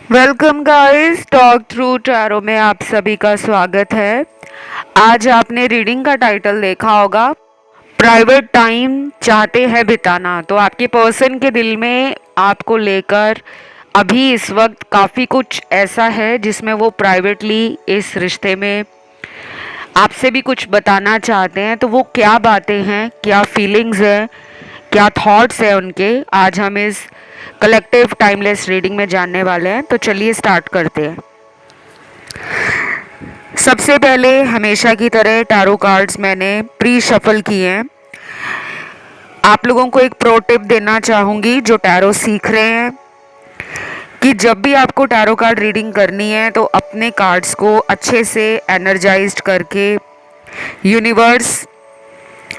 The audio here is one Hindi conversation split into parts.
Welcome guys, talk through tarot में आप सभी का स्वागत है। आज आपने रीडिंग का टाइटल देखा होगा, प्राइवेट टाइम चाहते हैं बिताना। तो आपके पर्सन के दिल में आपको लेकर अभी इस वक्त काफ़ी कुछ ऐसा है जिसमें वो प्राइवेटली इस रिश्ते में आपसे भी कुछ बताना चाहते हैं। तो वो क्या बातें हैं, क्या फीलिंग्स हैं, क्या थॉट्स हैं उनके, आज हम इस कलेक्टिव टाइमलेस रीडिंग में जानने वाले हैं। तो चलिए स्टार्ट करते हैं। सबसे पहले हमेशा की तरह टैरो कार्ड्स मैंने प्री शफल किए हैं। आप लोगों को एक प्रो टिप देना चाहूँगी जो टैरो सीख रहे हैं कि जब भी आपको टैरो कार्ड रीडिंग करनी है तो अपने कार्ड्स को अच्छे से एनर्जाइज्ड करके यूनिवर्स,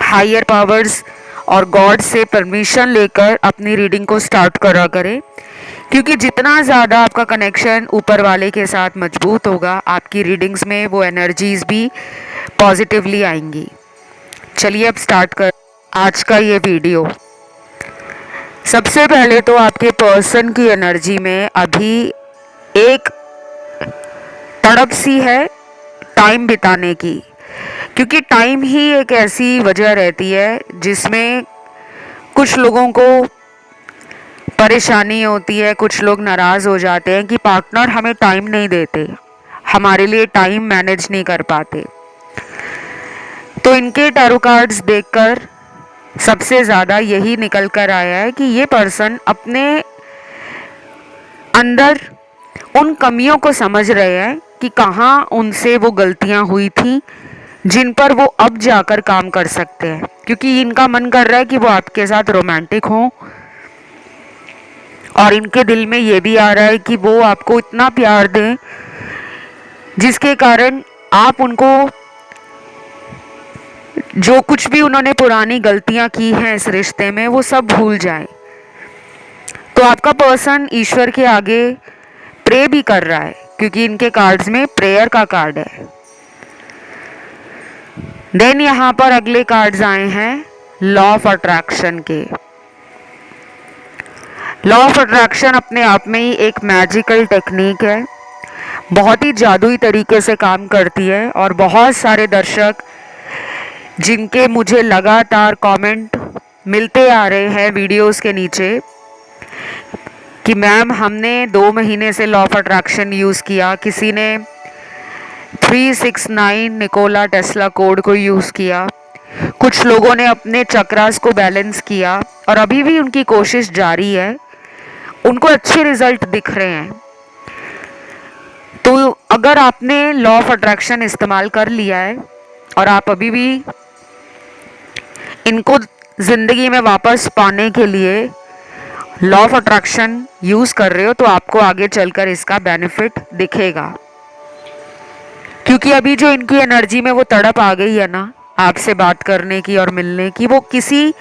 हायर पावर्स और गॉड से परमिशन लेकर अपनी रीडिंग को स्टार्ट करा करें, क्योंकि जितना ज़्यादा आपका कनेक्शन ऊपर वाले के साथ मजबूत होगा, आपकी रीडिंग्स में वो एनर्जीज भी पॉजिटिवली आएंगी। चलिए अब स्टार्ट कर आज का ये वीडियो। सबसे पहले तो आपके पर्सन की एनर्जी में अभी एक तड़प सी है टाइम बिताने की, क्योंकि टाइम ही एक ऐसी वजह रहती है जिसमें कुछ लोगों को परेशानी होती है, कुछ लोग नाराज़ हो जाते हैं कि पार्टनर हमें टाइम नहीं देते, हमारे लिए टाइम मैनेज नहीं कर पाते। तो इनके टैरो कार्ड्स देखकर सबसे ज़्यादा यही निकल कर आया है कि ये पर्सन अपने अंदर उन कमियों को समझ रहे हैं कि कहाँ उनसे वो गलतियाँ हुई थी जिन पर वो अब जाकर काम कर सकते हैं, क्योंकि इनका मन कर रहा है कि वो आपके साथ रोमांटिक हों और इनके दिल में ये भी आ रहा है कि वो आपको इतना प्यार दें जिसके कारण आप उनको जो कुछ भी उन्होंने पुरानी गलतियां की हैं इस रिश्ते में वो सब भूल जाएं। तो आपका पर्सन ईश्वर के आगे प्रे भी कर रहा है, क्योंकि इनके कार्ड्स में प्रेयर का कार्ड है। देन यहाँ पर अगले कार्ड्स आए हैं लॉ ऑफ अट्रैक्शन के। लॉ ऑफ अट्रैक्शन अपने आप में ही एक मैजिकल टेक्निक है, बहुत ही जादुई तरीके से काम करती है। और बहुत सारे दर्शक जिनके मुझे लगातार कमेंट मिलते आ रहे हैं वीडियोस के नीचे कि मैम हमने 2 महीने से लॉ ऑफ अट्रैक्शन यूज़ किया, किसी ने 369 निकोला टेस्ला कोड को यूज़ किया, कुछ लोगों ने अपने चक्रास को बैलेंस किया और अभी भी उनकी कोशिश जारी है, उनको अच्छे रिजल्ट दिख रहे हैं। तो अगर आपने लॉ ऑफ अट्रैक्शन इस्तेमाल कर लिया है और आप अभी भी इनको ज़िंदगी में वापस पाने के लिए लॉ ऑफ अट्रैक्शन यूज़ कर रहे हो, तो आपको आगे चलकर इसका बेनिफिट दिखेगा। क्योंकि अभी जो इनकी एनर्जी में वो तड़प आ गई है ना आपसे बात करने की और मिलने की, वो किसी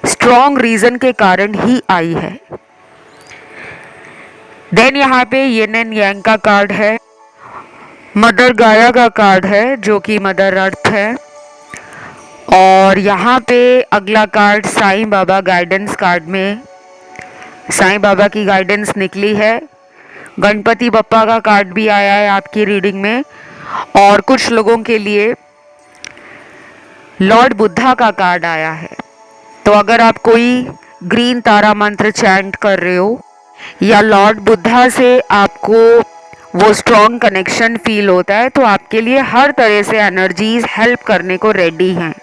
स्ट्रॉन्ग रीज़न के कारण ही आई है। देन यहाँ पे येन एंड यांग का कार्ड है, मदर गाया का कार्ड है जो कि मदर अर्थ है। और यहाँ पे अगला card Sai Baba guidance card में साईं बाबा की गाइडेंस निकली है। गणपति बप्पा का कार्ड भी आया है आपकी रीडिंग में, और कुछ लोगों के लिए लॉर्ड बुद्धा का कार्ड आया है। तो अगर आप कोई ग्रीन तारा मंत्र चैंट कर रहे हो या लॉर्ड बुद्धा से आपको वो स्ट्रॉन्ग कनेक्शन फील होता है, तो आपके लिए हर तरह से एनर्जीज हेल्प करने को रेडी हैं।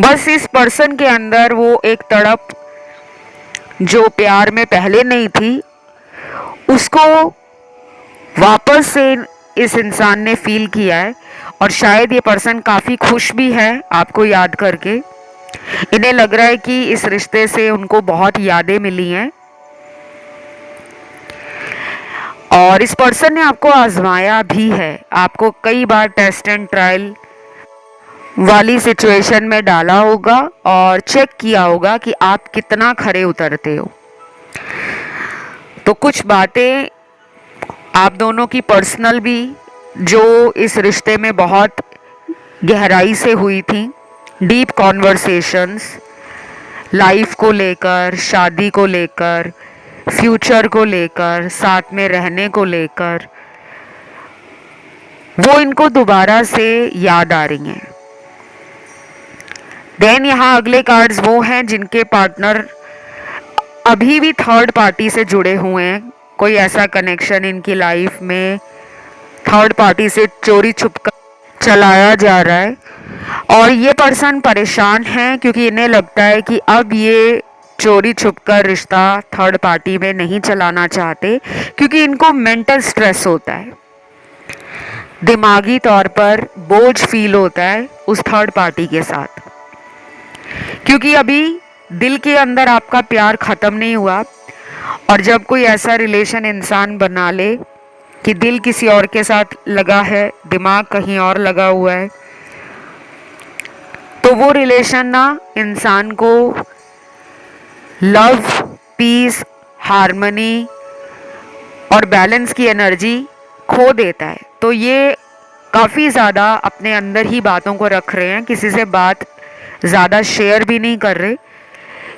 बस इस पर्सन के अंदर वो एक तड़प जो प्यार में पहले नहीं थी, उसको वापस से इस इंसान ने फील किया है। और शायद ये पर्सन काफ़ी खुश भी है आपको याद करके। इन्हें लग रहा है कि इस रिश्ते से उनको बहुत यादें मिली हैं और इस पर्सन ने आपको आजमाया भी है, आपको कई बार टेस्ट एंड ट्रायल वाली सिचुएशन में डाला होगा और चेक किया होगा कि आप कितना खरे उतरते हो। तो कुछ बातें आप दोनों की पर्सनल भी जो इस रिश्ते में बहुत गहराई से हुई थी, डीप कॉन्वर्सेशंस लाइफ को लेकर, शादी को लेकर, फ्यूचर को लेकर, साथ में रहने को लेकर, वो इनको दोबारा से याद आ रही हैं। देन यहाँ अगले कार्ड्स वो हैं जिनके पार्टनर अभी भी थर्ड पार्टी से जुड़े हुए हैं। कोई ऐसा कनेक्शन इनकी लाइफ में थर्ड पार्टी से चोरी छुपकर चलाया जा रहा है और ये पर्सन परेशान है क्योंकि इन्हें लगता है कि अब ये चोरी छुपकर रिश्ता थर्ड पार्टी में नहीं चलाना चाहते, क्योंकि इनको मेंटल स्ट्रेस होता है, दिमागी तौर पर बोझ फील होता है उस थर्ड पार्टी के साथ, क्योंकि अभी दिल के अंदर आपका प्यार ख़त्म नहीं हुआ। और जब कोई ऐसा रिलेशन इंसान बना ले कि दिल किसी और के साथ लगा है, दिमाग कहीं और लगा हुआ है, तो वो रिलेशन ना इंसान को लव, पीस, हार्मनी और बैलेंस की एनर्जी खो देता है। तो ये काफ़ी ज़्यादा अपने अंदर ही बातों को रख रहे हैं, किसी से बात ज़्यादा शेयर भी नहीं कर रहे,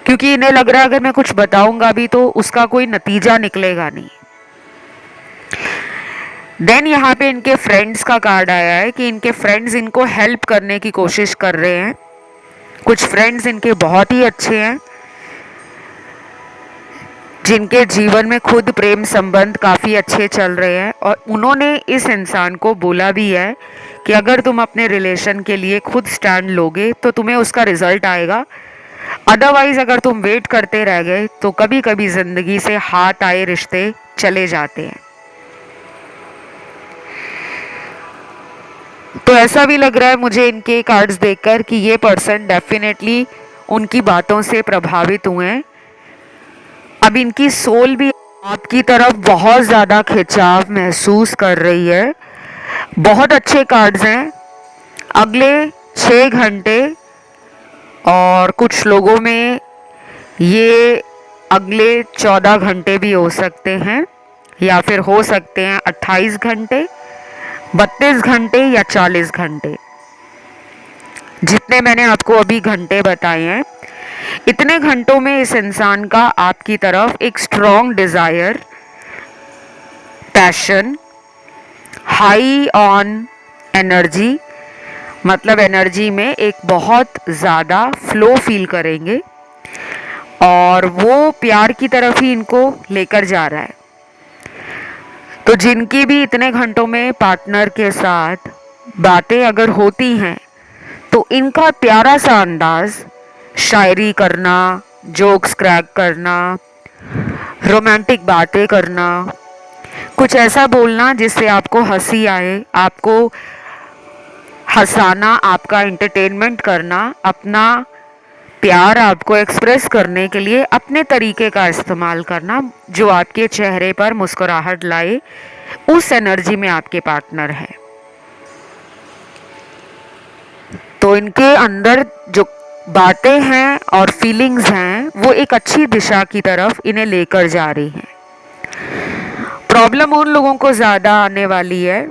क्योंकि इन्हें लग रहा है अगर मैं कुछ बताऊंगा भी तो उसका कोई नतीजा निकलेगा नहीं। देन यहाँ पे इनके फ्रेंड्स का कार्ड आया है कि इनके फ्रेंड्स इनको हेल्प करने की कोशिश कर रहे हैं। कुछ फ्रेंड्स इनके बहुत ही अच्छे हैं, जिनके जीवन में खुद प्रेम संबंध काफ़ी अच्छे चल रहे हैं, और उन्होंने इस इंसान को बोला भी है कि अगर तुम अपने रिलेशन के लिए खुद स्टैंड लोगे तो तुम्हें उसका रिजल्ट आएगा, अदरवाइज अगर तुम वेट करते रह गए तो कभी कभी ज़िंदगी से हाथ आए रिश्ते चले जाते हैं। तो ऐसा भी लग रहा है मुझे इनके कार्ड्स देखकर कि ये पर्सन डेफिनेटली उनकी बातों से प्रभावित हुए हैं। अब इनकी सोल भी आपकी तरफ बहुत ज़्यादा खिंचाव महसूस कर रही है। बहुत अच्छे कार्ड्स हैं। अगले 6 घंटे, और कुछ लोगों में ये अगले 14 घंटे भी हो सकते हैं, या फिर हो सकते हैं 28 घंटे, 32 घंटे या 40 घंटे। जितने मैंने आपको अभी घंटे बताए हैं, इतने घंटों में इस इंसान का आपकी तरफ एक strong desire, passion, high on energy, मतलब एनर्जी में एक बहुत ज़्यादा फ्लो फील करेंगे, और वो प्यार की तरफ ही इनको लेकर जा रहा है। तो जिनकी भी इतने घंटों में पार्टनर के साथ बातें अगर होती हैं, तो इनका प्यारा सा अंदाज, शायरी करना, जोक्स क्रैक करना, रोमांटिक बातें करना, कुछ ऐसा बोलना जिससे आपको हंसी आए, आपको हंसाना, आपका एंटरटेनमेंट करना, अपना प्यार आपको एक्सप्रेस करने के लिए अपने तरीके का इस्तेमाल करना जो आपके चेहरे पर मुस्कुराहट लाए, उस एनर्जी में आपके पार्टनर है। तो इनके अंदर जो बातें हैं और फीलिंग्स हैं वो एक अच्छी दिशा की तरफ इन्हें लेकर जा रही हैं। प्रॉब्लम उन लोगों को ज़्यादा आने वाली है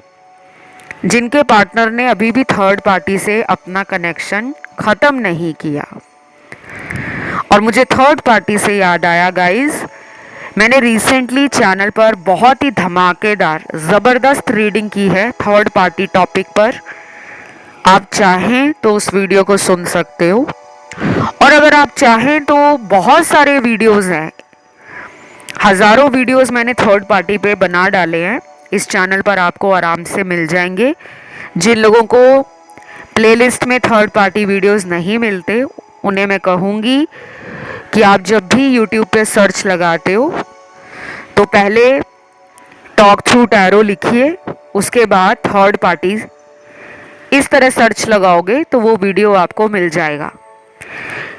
जिनके पार्टनर ने अभी भी थर्ड पार्टी से अपना कनेक्शन ख़त्म नहीं किया। और मुझे थर्ड पार्टी से याद आया गाइस, मैंने रिसेंटली चैनल पर बहुत ही धमाकेदार ज़बरदस्त रीडिंग की है थर्ड पार्टी टॉपिक पर। आप चाहें तो उस वीडियो को सुन सकते हो, और अगर आप चाहें तो बहुत सारे वीडियोस हैं, हज़ारों वीडियोस मैंने थर्ड पार्टी पे बना डाले हैं, इस चैनल पर आपको आराम से मिल जाएंगे। जिन लोगों को प्लेलिस्ट में थर्ड पार्टी वीडियोस नहीं मिलते, उन्हें मैं कहूँगी कि आप जब भी यूट्यूब पे सर्च लगाते हो तो पहले टॉक थ्रू टैरो लिखिए, उसके बाद थर्ड पार्टी इस तरह सर्च लगाओगे तो वो वीडियो आपको मिल जाएगा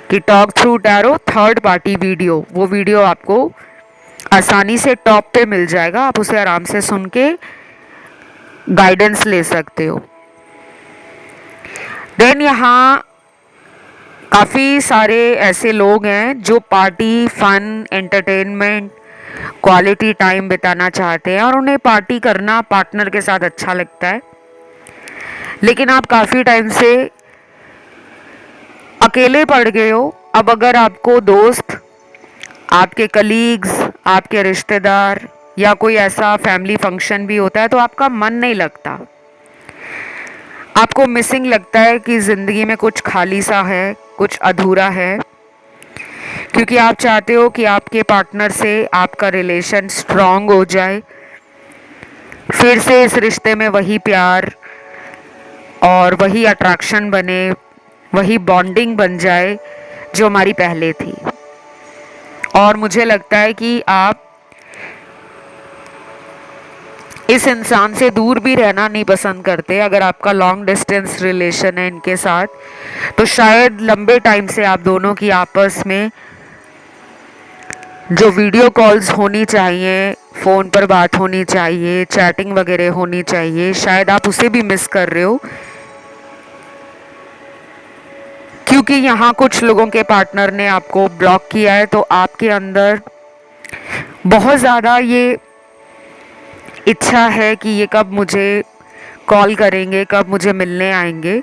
कि talk through tarot third party video. वो वीडियो आपको आसानी से टॉप पे मिल जाएगा, आप उसे आराम से सुन के गाइडेंस ले सकते हो। देन यहाँ काफ़ी सारे ऐसे लोग हैं जो party, fun, entertainment, quality time बिताना चाहते हैं, और उन्हें पार्टी करना पार्टनर के साथ अच्छा लगता है, लेकिन आप काफ़ी टाइम से अकेले पड़ गए हो। अब अगर आपको दोस्त, आपके कलीग्स, आपके रिश्तेदार या कोई ऐसा फैमिली फंक्शन भी होता है तो आपका मन नहीं लगता, आपको मिसिंग लगता है कि ज़िंदगी में कुछ खाली सा है, कुछ अधूरा है, क्योंकि आप चाहते हो कि आपके पार्टनर से आपका रिलेशन स्ट्रॉन्ग हो जाए, फिर से इस रिश्ते में वही प्यार और वही अट्रैक्शन बने, वही बॉन्डिंग बन जाए जो हमारी पहले थी। और मुझे लगता है कि आप इस इंसान से दूर भी रहना नहीं पसंद करते। अगर आपका लॉन्ग डिस्टेंस रिलेशन है इनके साथ, तो शायद लंबे टाइम से आप दोनों की आपस में जो वीडियो कॉल्स होनी चाहिए, फ़ोन पर बात होनी चाहिए, चैटिंग वगैरह होनी चाहिए, शायद आप उसे भी मिस कर रहे हो, क्योंकि यहाँ कुछ लोगों के पार्टनर ने आपको ब्लॉक किया है। तो आपके अंदर बहुत ज़्यादा ये इच्छा है कि ये कब मुझे कॉल करेंगे, कब मुझे मिलने आएंगे।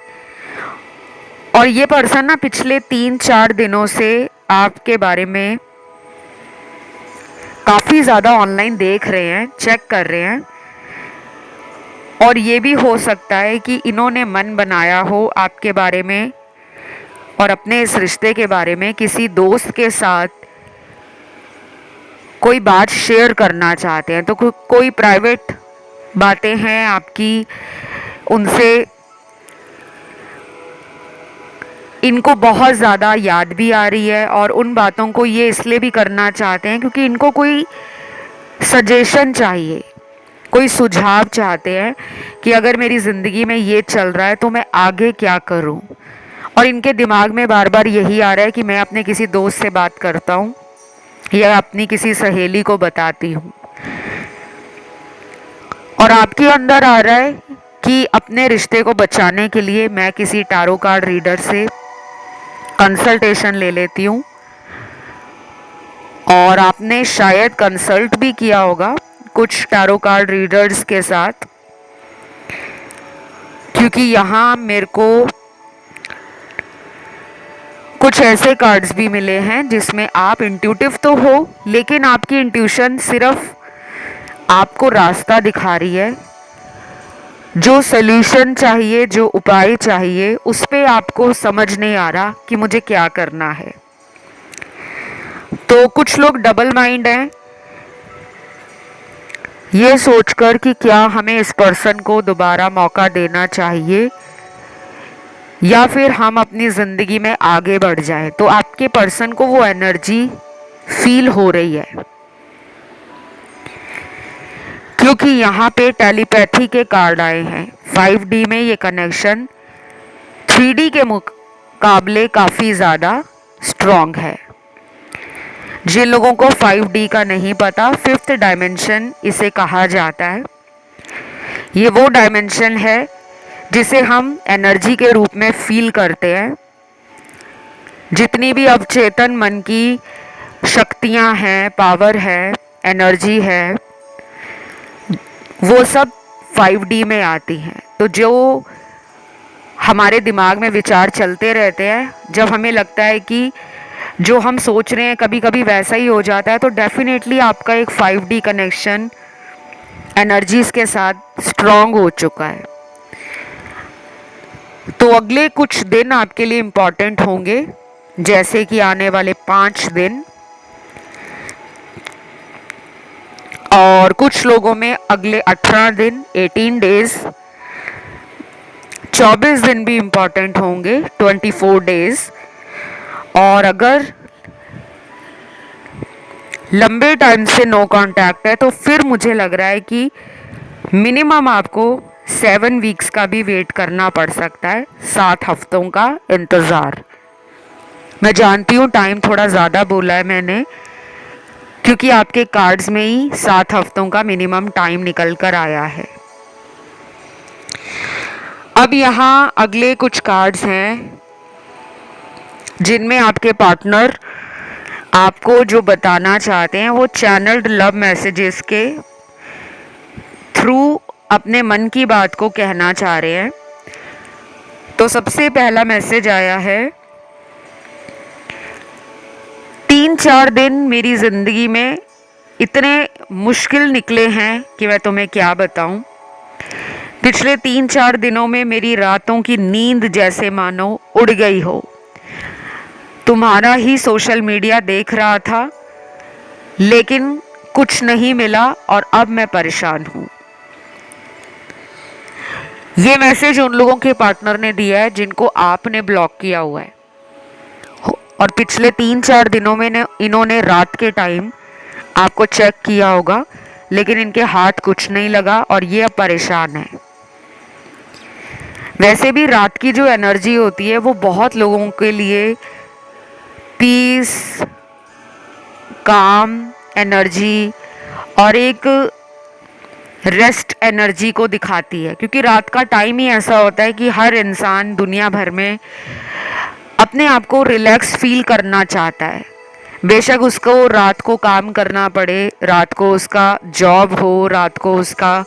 और ये पर्सन ना पिछले 3-4 दिनों से आपके बारे में काफ़ी ज़्यादा ऑनलाइन देख रहे हैं, चेक कर रहे हैं। और ये भी हो सकता है कि इन्होंने मन बनाया हो आपके बारे में और अपने इस रिश्ते के बारे में किसी दोस्त के साथ कोई बात शेयर करना चाहते हैं। तो कोई प्राइवेट बातें हैं आपकी उनसे, इनको बहुत ज़्यादा याद भी आ रही है और उन बातों को ये इसलिए भी करना चाहते हैं क्योंकि इनको कोई सजेशन चाहिए, कोई सुझाव चाहते हैं कि अगर मेरी ज़िंदगी में ये चल रहा है तो मैं आगे क्या करूं। और इनके दिमाग में बार बार यही आ रहा है कि मैं अपने किसी दोस्त से बात करता हूं या अपनी किसी सहेली को बताती हूँ। और आपके अंदर आ रहा है कि अपने रिश्ते को बचाने के लिए मैं किसी टैरो कार्ड रीडर से कंसल्टेशन ले लेती हूँ। और आपने शायद कंसल्ट भी किया होगा कुछ टैरो कार्ड रीडर्स के साथ, क्योंकि यहाँ मेरे को कुछ ऐसे कार्ड्स भी मिले हैं जिसमें आप इंट्यूटिव तो हो, लेकिन आपकी इंट्यूशन सिर्फ आपको रास्ता दिखा रही है। जो सल्यूशन चाहिए, जो उपाय चाहिए, उस पे आपको समझ नहीं आ रहा कि मुझे क्या करना है। तो कुछ लोग डबल माइंड हैं, ये सोचकर कि क्या हमें इस पर्सन को दोबारा मौका देना चाहिए या फिर हम अपनी ज़िंदगी में आगे बढ़ जाए। तो आपके पर्सन को वो एनर्जी फील हो रही है, क्योंकि यहाँ पे टेलीपैथी के कार्ड आए हैं। 5D में ये कनेक्शन 3D के मुकाबले काफ़ी ज़्यादा स्ट्रॉन्ग है। जिन लोगों को 5D का नहीं पता, 5th डायमेंशन इसे कहा जाता है। ये वो डायमेंशन है जिसे हम एनर्जी के रूप में फील करते हैं। जितनी भी अवचेतन मन की शक्तियाँ हैं, पावर है, एनर्जी है, वो सब 5D में आती हैं। तो जो हमारे दिमाग में विचार चलते रहते हैं, जब हमें लगता है कि जो हम सोच रहे हैं कभी कभी वैसा ही हो जाता है, तो डेफिनेटली आपका एक 5D कनेक्शन एनर्जीज के साथ स्ट्रॉन्ग हो चुका है। तो अगले कुछ दिन आपके लिए इम्पॉर्टेंट होंगे, जैसे कि आने वाले 5 दिन, और कुछ लोगों में अगले 18 दिन 18 डेज, 24 दिन भी इम्पॉर्टेंट होंगे, 24 डेज। और अगर लंबे टाइम से नो कांटेक्ट है तो फिर मुझे लग रहा है कि मिनिमम आपको 7 वीक्स का भी वेट करना पड़ सकता है, 7 हफ्तों का इंतज़ार। मैं जानती हूँ टाइम थोड़ा ज़्यादा बोला है मैंने, क्योंकि आपके कार्ड्स में ही 7 हफ्तों का मिनिमम टाइम निकल कर आया है। अब यहाँ अगले कुछ कार्ड्स हैं जिनमें आपके पार्टनर आपको जो बताना चाहते हैं वो चैनल्ड लव मैसेजेस के थ्रू अपने मन की बात को कहना चाह रहे हैं। तो सबसे पहला मैसेज आया है, 3-4 दिन मेरी ज़िंदगी में इतने मुश्किल निकले हैं कि मैं तुम्हें क्या बताऊं। पिछले 3-4 दिनों में मेरी रातों की नींद जैसे मानो उड़ गई हो। तुम्हारा ही सोशल मीडिया देख रहा था, लेकिन कुछ नहीं मिला और अब मैं परेशान हूं। ये मैसेज उन लोगों के पार्टनर ने दिया है जिनको आपने ब्लॉक किया हुआ है, और पिछले 3-4 दिनों में इन्होंने रात के टाइम आपको चेक किया होगा, लेकिन इनके हाथ कुछ नहीं लगा और ये अब परेशान है। वैसे भी रात की जो एनर्जी होती है वो बहुत लोगों के लिए पीस, काम एनर्जी और एक रेस्ट एनर्जी को दिखाती है, क्योंकि रात का टाइम ही ऐसा होता है कि हर इंसान दुनिया भर में अपने आप को रिलैक्स फील करना चाहता है। बेशक उसको रात को काम करना पड़े, रात को उसका जॉब हो, रात को उसका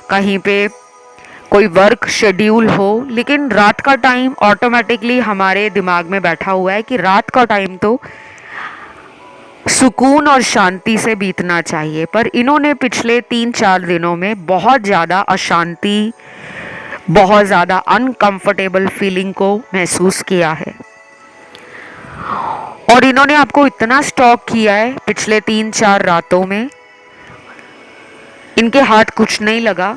कहीं पे कोई वर्क शेड्यूल हो, लेकिन रात का टाइम ऑटोमेटिकली हमारे दिमाग में बैठा हुआ है कि रात का टाइम तो सुकून और शांति से बीतना चाहिए। पर इन्होंने पिछले 3-4 दिनों में बहुत ज़्यादा अशांति, बहुत ज़्यादा अनकंफर्टेबल फीलिंग को महसूस किया है, और इन्होंने आपको इतना स्टॉक किया है पिछले 3-4 रातों में, इनके हाथ कुछ नहीं लगा।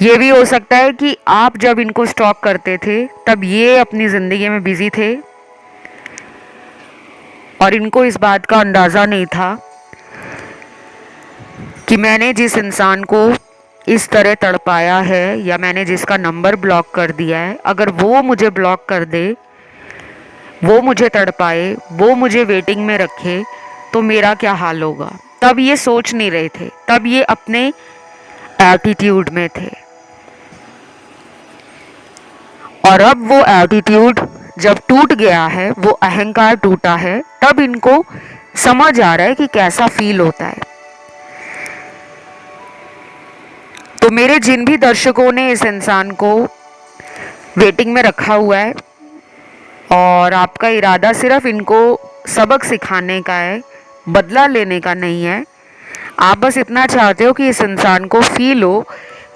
ये भी हो सकता है कि आप जब इनको स्टॉक करते थे तब ये अपनी ज़िंदगी में बिजी थे और इनको इस बात का अंदाज़ा नहीं था कि मैंने जिस इंसान को इस तरह तड़पाया है या मैंने जिसका नंबर ब्लॉक कर दिया है, अगर वो मुझे ब्लॉक कर दे, वो मुझे तड़पाए, वो मुझे वेटिंग में रखे, तो मेरा क्या हाल होगा। तब ये सोच नहीं रहे थे, तब ये अपने एटीट्यूड में थे, और अब वो एटीट्यूड जब टूट गया है, वो अहंकार टूटा है, तब इनको समझ आ रहा है कि कैसा फील होता है। तो मेरे जिन भी दर्शकों ने इस इंसान को वेटिंग में रखा हुआ है और आपका इरादा सिर्फ इनको सबक सिखाने का है, बदला लेने का नहीं है, आप बस इतना चाहते हो कि इस इंसान को फील हो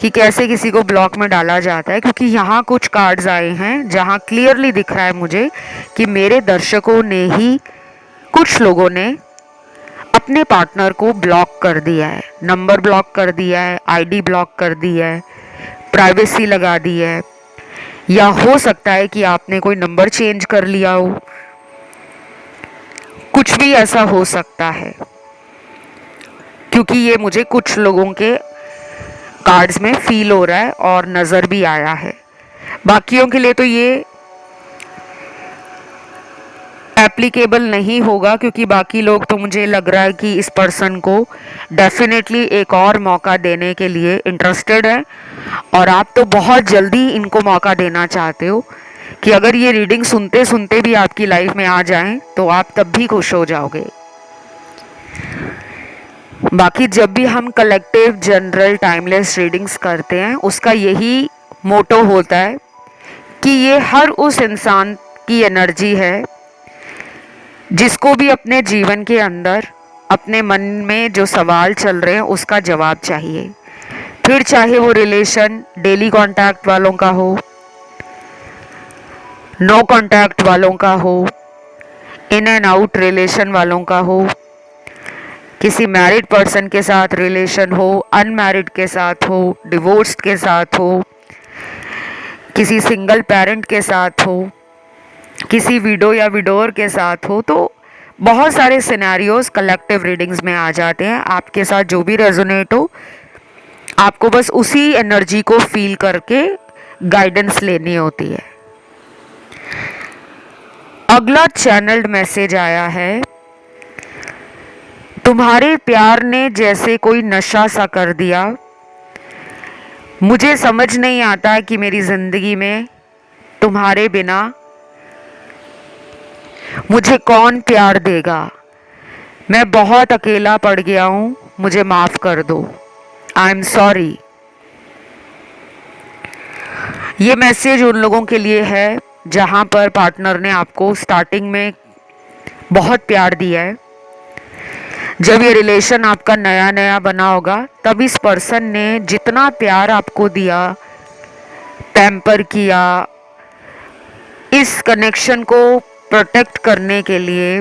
कि कैसे किसी को ब्लॉक में डाला जाता है, क्योंकि यहाँ कुछ कार्ड्स आए हैं जहाँ क्लियरली दिख रहा है मुझे कि मेरे दर्शकों ने ही, कुछ लोगों ने अपने पार्टनर को ब्लॉक कर दिया है, नंबर ब्लॉक कर दिया है, आईडी ब्लॉक कर दी है, प्राइवेसी लगा दी है, या हो सकता है कि आपने कोई नंबर चेंज कर लिया हो, कुछ भी ऐसा हो सकता है, क्योंकि ये मुझे कुछ लोगों के कार्ड्स में फील हो रहा है और नज़र भी आया है। बाकियों के लिए तो ये एप्लीकेबल नहीं होगा, क्योंकि बाकी लोग तो मुझे लग रहा है कि इस पर्सन को डेफिनेटली एक और मौका देने के लिए इंटरेस्टेड है, और आप तो बहुत जल्दी इनको मौका देना चाहते हो कि अगर ये रीडिंग सुनते सुनते भी आपकी लाइफ में आ जाएं तो आप तब भी खुश हो जाओगे। बाकी जब भी हम कलेक्टिव जनरल टाइमलेस रीडिंग्स करते हैं, उसका यही मोटो होता है कि ये हर उस इंसान की एनर्जी है जिसको भी अपने जीवन के अंदर अपने मन में जो सवाल चल रहे हैं उसका जवाब चाहिए। फिर चाहे वो रिलेशन डेली कांटेक्ट वालों का हो, नो कांटेक्ट वालों का हो, इन एंड आउट रिलेशन वालों का हो, किसी मैरिड पर्सन के साथ रिलेशन हो, अनमैरिड के साथ हो, डिवोर्स्ड के साथ हो, किसी सिंगल पेरेंट के साथ हो, किसी विडो या विडोर के साथ हो, तो बहुत सारे सिनेरियोज कलेक्टिव रीडिंग्स में आ जाते हैं। आपके साथ जो भी रेजोनेट हो, आपको बस उसी एनर्जी को फील करके गाइडेंस लेनी होती है। अगला चैनल्ड मैसेज आया है, तुम्हारे प्यार ने जैसे कोई नशा सा कर दिया, मुझे समझ नहीं आता कि मेरी ज़िंदगी में तुम्हारे बिना मुझे कौन प्यार देगा। मैं बहुत अकेला पड़ गया हूँ, मुझे माफ़ कर दो, आई एम सॉरी। ये मैसेज उन लोगों के लिए है जहाँ पर पार्टनर ने आपको स्टार्टिंग में बहुत प्यार दिया है, जब ये रिलेशन आपका नया नया बना होगा, तब इस पर्सन ने जितना प्यार आपको दिया, पैम्पर किया, इस कनेक्शन को प्रोटेक्ट करने के लिए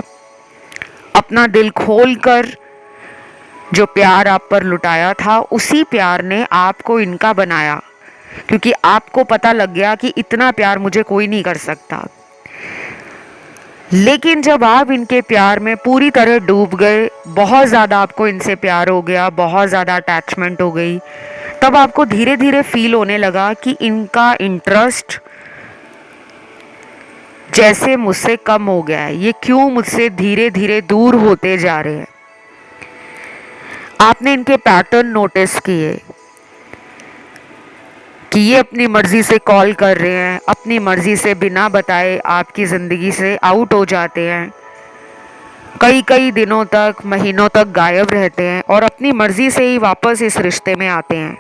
अपना दिल खोलकर जो प्यार आप पर लुटाया था, उसी प्यार ने आपको इनका बनाया, क्योंकि आपको पता लग गया कि इतना प्यार मुझे कोई नहीं कर सकता। लेकिन जब आप इनके प्यार में पूरी तरह डूब गए, बहुत ज़्यादा आपको इनसे प्यार हो गया, बहुत ज़्यादा अटैचमेंट हो गई, तब आपको धीरे धीरे फील होने लगा कि इनका इंटरेस्ट जैसे मुझसे कम हो गया है, ये क्यों मुझसे धीरे धीरे दूर होते जा रहे हैं। आपने इनके पैटर्न नोटिस किए कि ये अपनी मर्जी से कॉल कर रहे हैं, अपनी मर्जी से बिना बताए आपकी ज़िंदगी से आउट हो जाते हैं, कई कई दिनों तक, महीनों तक गायब रहते हैं और अपनी मर्जी से ही वापस इस रिश्ते में आते हैं।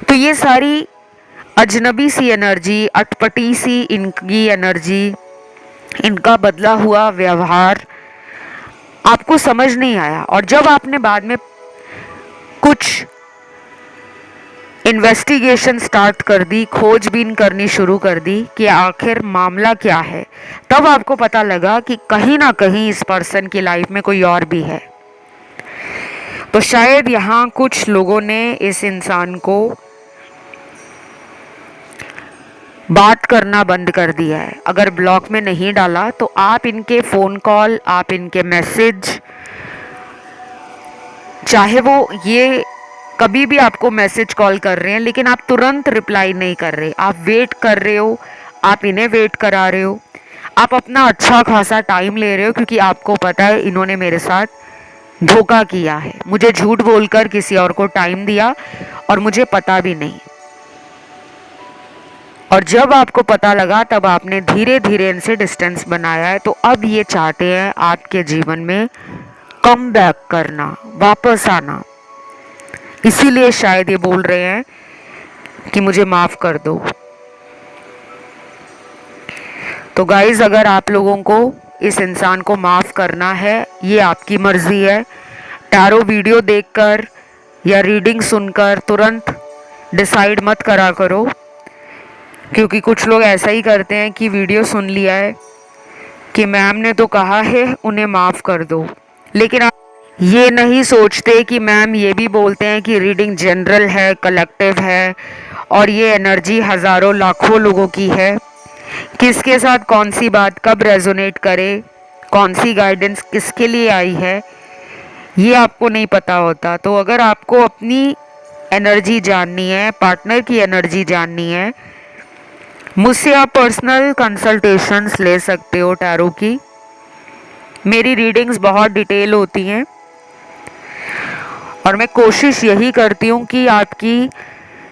तो ये सारी अजनबी सी एनर्जी, अटपटी सी इनकी एनर्जी, इनका बदला हुआ व्यवहार आपको समझ नहीं आया। और जब आपने बाद में कुछ इन्वेस्टिगेशन स्टार्ट कर दी, खोजबीन करनी शुरू कर दी कि आखिर मामला क्या है, तब आपको पता लगा कि कहीं ना कहीं इस पर्सन की लाइफ में कोई और भी है। तो शायद यहाँ कुछ लोगों ने इस इंसान को बात करना बंद कर दिया है। अगर ब्लॉक में नहीं डाला तो आप इनके फ़ोन कॉल, आप इनके मैसेज, चाहे वो ये कभी भी आपको मैसेज कॉल कर रहे हैं लेकिन आप तुरंत रिप्लाई नहीं कर रहे, आप वेट कर रहे हो, आप इन्हें वेट करा रहे हो, आप अपना अच्छा खासा टाइम ले रहे हो, क्योंकि आपको पता है इन्होंने मेरे साथ धोखा किया है, मुझे झूठ बोलकर किसी और को टाइम दिया और मुझे पता भी नहीं। और जब आपको पता लगा तब आपने धीरे धीरे इनसे डिस्टेंस बनाया है। तो अब ये चाहते हैं आपके जीवन में कम बैक करना, वापस आना। इसीलिए शायद ये बोल रहे हैं कि मुझे माफ़ कर दो। तो गाइज़, अगर आप लोगों को इस इंसान को माफ़ करना है, ये आपकी मर्ज़ी है। टैरो वीडियो देखकर या रीडिंग सुनकर तुरंत डिसाइड मत करा करो, क्योंकि कुछ लोग ऐसा ही करते हैं कि वीडियो सुन लिया है कि मैम ने तो कहा है उन्हें माफ़ कर दो, लेकिन आप ये नहीं सोचते कि मैम ये भी बोलते हैं कि रीडिंग जनरल है, कलेक्टिव है, और ये एनर्जी हज़ारों लाखों लोगों की है। किसके साथ कौन सी बात कब रेजोनेट करे, कौन सी गाइडेंस किसके लिए आई है, ये आपको नहीं पता होता। तो अगर आपको अपनी एनर्जी जाननी है, पार्टनर की एनर्जी जाननी है, मुझसे आप पर्सनल कंसल्टेशंस ले सकते हो टैरो की। मेरी रीडिंग्स बहुत डिटेल होती हैं और मैं कोशिश यही करती हूँ कि आपकी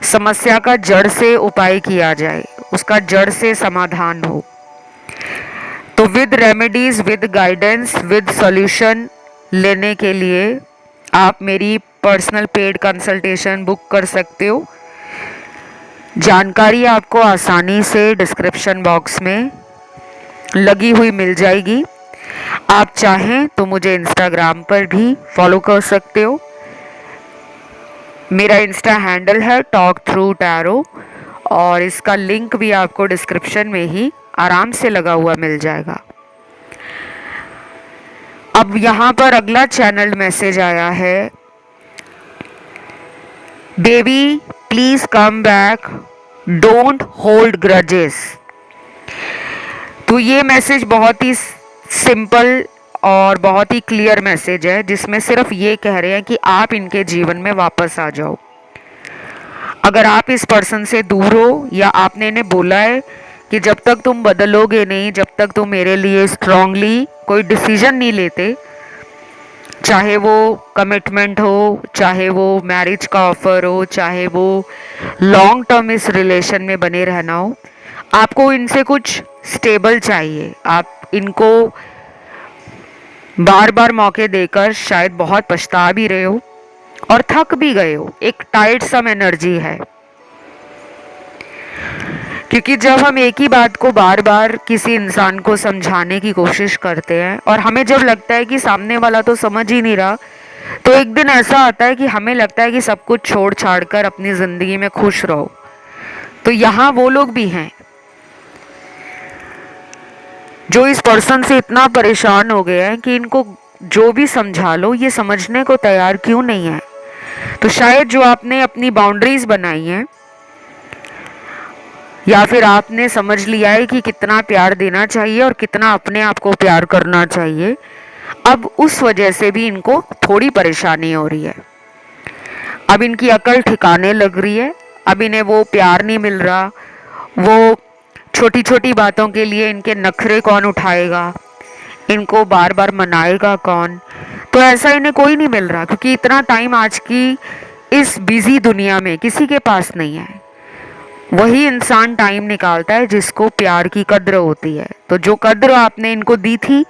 समस्या का जड़ से उपाय किया जाए, उसका जड़ से समाधान हो। तो with remedies, with guidance, with solution लेने के लिए आप मेरी पर्सनल पेड कंसल्टेशन बुक कर सकते हो। जानकारी आपको आसानी से डिस्क्रिप्शन बॉक्स में लगी हुई मिल जाएगी। आप चाहें तो मुझे इंस्टाग्राम पर भी फॉलो कर सकते हो। मेरा इंस्टा हैंडल है टॉक थ्रू टैरो, और इसका लिंक भी आपको डिस्क्रिप्शन में ही आराम से लगा हुआ मिल जाएगा। अब यहाँ पर अगला चैनल मैसेज आया है, baby please come back, don't hold grudges. तो ये मैसेज बहुत ही सिंपल और बहुत ही क्लियर मैसेज है, जिसमें सिर्फ ये कह रहे हैं कि आप इनके जीवन में वापस आ जाओ। अगर आप इस पर्सन से दूर हो, या आपने इन्हें बोला है कि जब तक तुम बदलोगे नहीं, जब तक तुम मेरे लिए स्ट्रांगली कोई डिसीजन नहीं लेते, चाहे वो कमिटमेंट हो, चाहे वो मैरिज का ऑफर हो, चाहे वो लॉन्ग टर्म इस रिलेशन में बने रहना हो, आपको इनसे कुछ स्टेबल चाहिए। आप इनको बार बार मौके देकर शायद बहुत पछता भी रहे हो और थक भी गए हो, एक टाइट सम एनर्जी है। क्योंकि जब हम एक ही बात को बार बार किसी इंसान को समझाने की कोशिश करते हैं और हमें जब लगता है कि सामने वाला तो समझ ही नहीं रहा, तो एक दिन ऐसा आता है कि हमें लगता है कि सब कुछ छोड़ छाड़ कर अपनी ज़िंदगी में खुश रहो। तो यहाँ वो लोग भी हैं जो इस पर्सन से इतना परेशान हो गए हैं कि इनको जो भी समझा लो ये समझने को तैयार क्यों नहीं है। तो शायद जो आपने अपनी बाउंड्रीज बनाई हैं या फिर आपने समझ लिया है कि कितना प्यार देना चाहिए और कितना अपने आप को प्यार करना चाहिए, अब उस वजह से भी इनको थोड़ी परेशानी हो रही है। अब इनकी अकल ठिकाने लग रही है, अब इन्हें वो प्यार नहीं मिल रहा, वो छोटी छोटी बातों के लिए इनके नखरे कौन उठाएगा, इनको बार बार मनाएगा कौन। तो ऐसा इन्हें कोई नहीं मिल रहा, क्योंकि इतना टाइम आज की इस बिजी दुनिया में किसी के पास नहीं है। वही इंसान टाइम निकालता है जिसको प्यार की कद्र होती है। तो जो कद्र आपने इनको दी थी,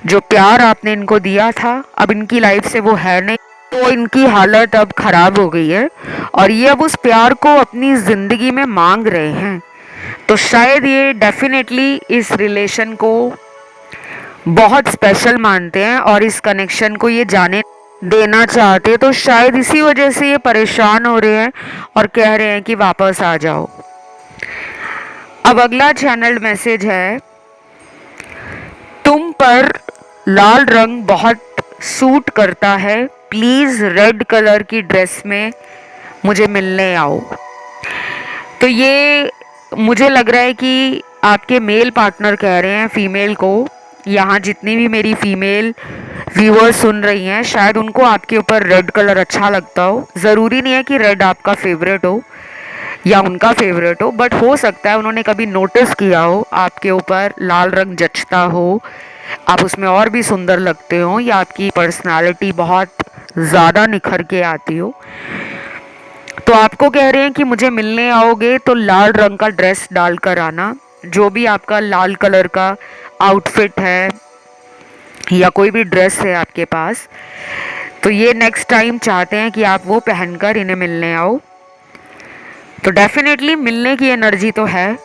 जो प्यार आपने इनको दिया था, अब इनकी लाइफ से वो है नहीं, तो इनकी हालत अब खराब हो गई है और ये अब उस प्यार को अपनी ज़िंदगी में मांग रहे हैं। तो शायद ये डेफिनेटली इस रिलेशन को बहुत स्पेशल मानते हैं और इस कनेक्शन को ये जाने देना चाहते, तो शायद इसी वजह से ये परेशान हो रहे हैं और कह रहे हैं कि वापस आ जाओ। अब अगला चैनल मैसेज है, तुम पर लाल रंग बहुत सूट करता है, प्लीज रेड कलर की ड्रेस में मुझे मिलने आओ। तो ये मुझे लग रहा है कि आपके मेल पार्टनर कह रहे हैं फीमेल को, यहाँ जितनी भी मेरी फीमेल व्यूअर्स सुन रही हैं शायद उनको आपके ऊपर रेड कलर अच्छा लगता हो। ज़रूरी नहीं है कि रेड आपका फेवरेट हो या उनका फेवरेट हो, बट हो सकता है उन्होंने कभी नोटिस किया हो आपके ऊपर लाल रंग जचता हो, आप उसमें और भी सुंदर लगते हो या आपकी पर्सनालिटी बहुत ज़्यादा निखर के आती हो। तो आपको कह रहे हैं कि मुझे मिलने आओगे तो लाल रंग का ड्रेस डालकर आना, जो भी आपका लाल कलर का आउटफिट है या कोई भी ड्रेस है आपके पास, तो ये नेक्स्ट टाइम चाहते हैं कि आप वो पहनकर इन्हें मिलने आओ। तो डेफिनेटली मिलने की एनर्जी तो है।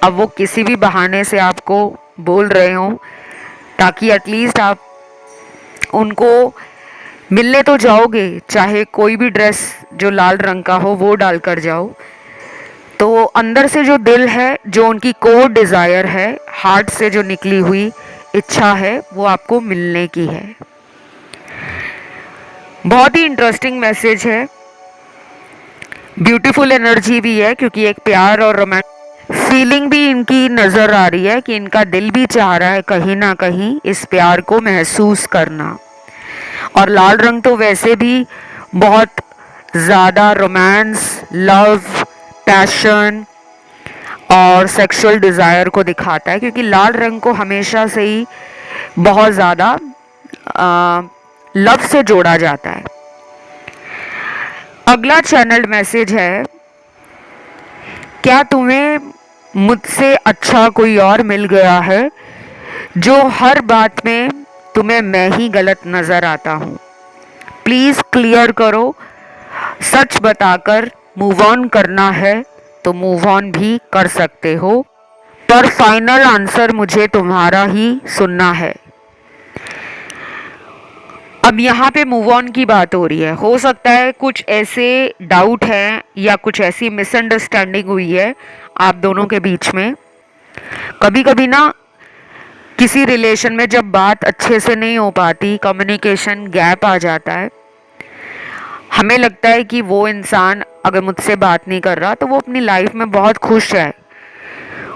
अब वो किसी भी बहाने से आपको बोल रहे हो ताकि एटलीस्ट आप उनको मिलने तो जाओगे, चाहे कोई भी ड्रेस जो लाल रंग का हो वो डाल कर जाओ। तो अंदर से जो दिल है, जो उनकी कोर डिज़ायर है, हार्ट से जो निकली हुई इच्छा है, वो आपको मिलने की है। बहुत ही इंटरेस्टिंग मैसेज है, ब्यूटीफुल एनर्जी भी है, क्योंकि एक प्यार और रोमांटिक फीलिंग भी इनकी नज़र आ रही है कि इनका दिल भी चाह रहा है कहीं ना कहीं इस प्यार को महसूस करना। और लाल रंग तो वैसे भी बहुत ज़्यादा रोमांस, लव, पैशन और सेक्सुअल डिज़ायर को दिखाता है, क्योंकि लाल रंग को हमेशा से ही बहुत ज़्यादा लव से जोड़ा जाता है। अगला चैनल मैसेज है, क्या तुम्हें मुझसे अच्छा कोई और मिल गया है जो हर बात में तुम्हें मैं ही गलत नज़र आता हूँ? प्लीज़ क्लियर करो, सच बताकर मूव ऑन करना है तो मूव ऑन भी कर सकते हो, पर फाइनल आंसर मुझे तुम्हारा ही सुनना है। अब यहाँ पे मूव ऑन की बात हो रही है। हो सकता है कुछ ऐसे डाउट हैं या कुछ ऐसी मिसअंडरस्टैंडिंग हुई है आप दोनों के बीच में। कभी कभी ना किसी रिलेशन में जब बात अच्छे से नहीं हो पाती, कम्युनिकेशन गैप आ जाता है, हमें लगता है कि वो इंसान अगर मुझसे बात नहीं कर रहा तो वो अपनी लाइफ में बहुत खुश है,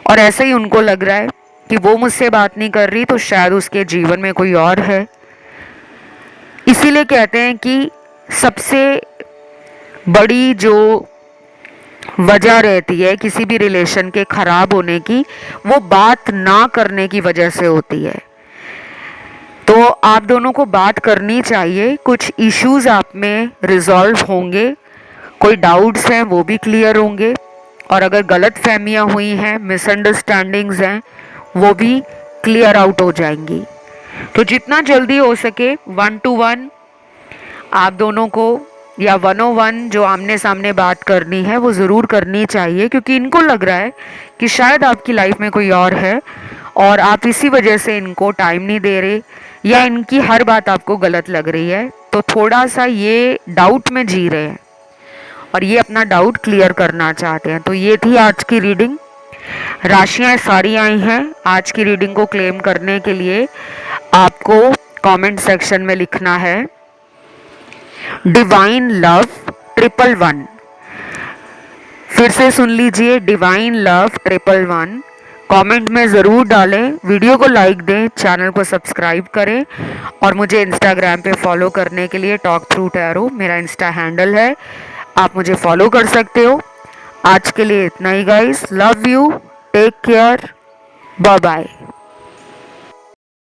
और ऐसे ही उनको लग रहा है कि वो मुझसे बात नहीं कर रही तो शायद उसके जीवन में कोई और है। इसीलिए कहते हैं कि सबसे बड़ी जो वजह रहती है किसी भी रिलेशन के खराब होने की, वो बात ना करने की वजह से होती है। तो आप दोनों को बात करनी चाहिए, कुछ इश्यूज आप में रिजॉल्व होंगे, कोई डाउट्स हैं वो भी क्लियर होंगे, और अगर गलत फहमियाँ हुई हैं, मिसअंडरस्टैंडिंग्स हैं, वो भी क्लियर आउट हो जाएंगी। तो जितना जल्दी हो सके 1 to 1 आप दोनों को या 101 जो आमने सामने बात करनी है वो ज़रूर करनी चाहिए, क्योंकि इनको लग रहा है कि शायद आपकी लाइफ में कोई और है और आप इसी वजह से इनको टाइम नहीं दे रहे या इनकी हर बात आपको गलत लग रही है। तो थोड़ा सा ये डाउट में जी रहे हैं और ये अपना डाउट क्लियर करना चाहते हैं। तो ये थी आज की रीडिंग। राशियां सारी आई हैं। आज की रीडिंग को क्लेम करने के लिए आपको कमेंट सेक्शन में लिखना है डिवाइन लव 111। फिर से सुन लीजिए, डिवाइन लव 111। कमेंट में ज़रूर डालें, वीडियो को लाइक दें, चैनल को सब्सक्राइब करें और मुझे इंस्टाग्राम पे फॉलो करने के लिए टॉक थ्रू टैरो मेरा इंस्टा हैंडल है, आप मुझे फॉलो कर सकते हो। आज के लिए इतना ही guys, love you, take care, bye bye.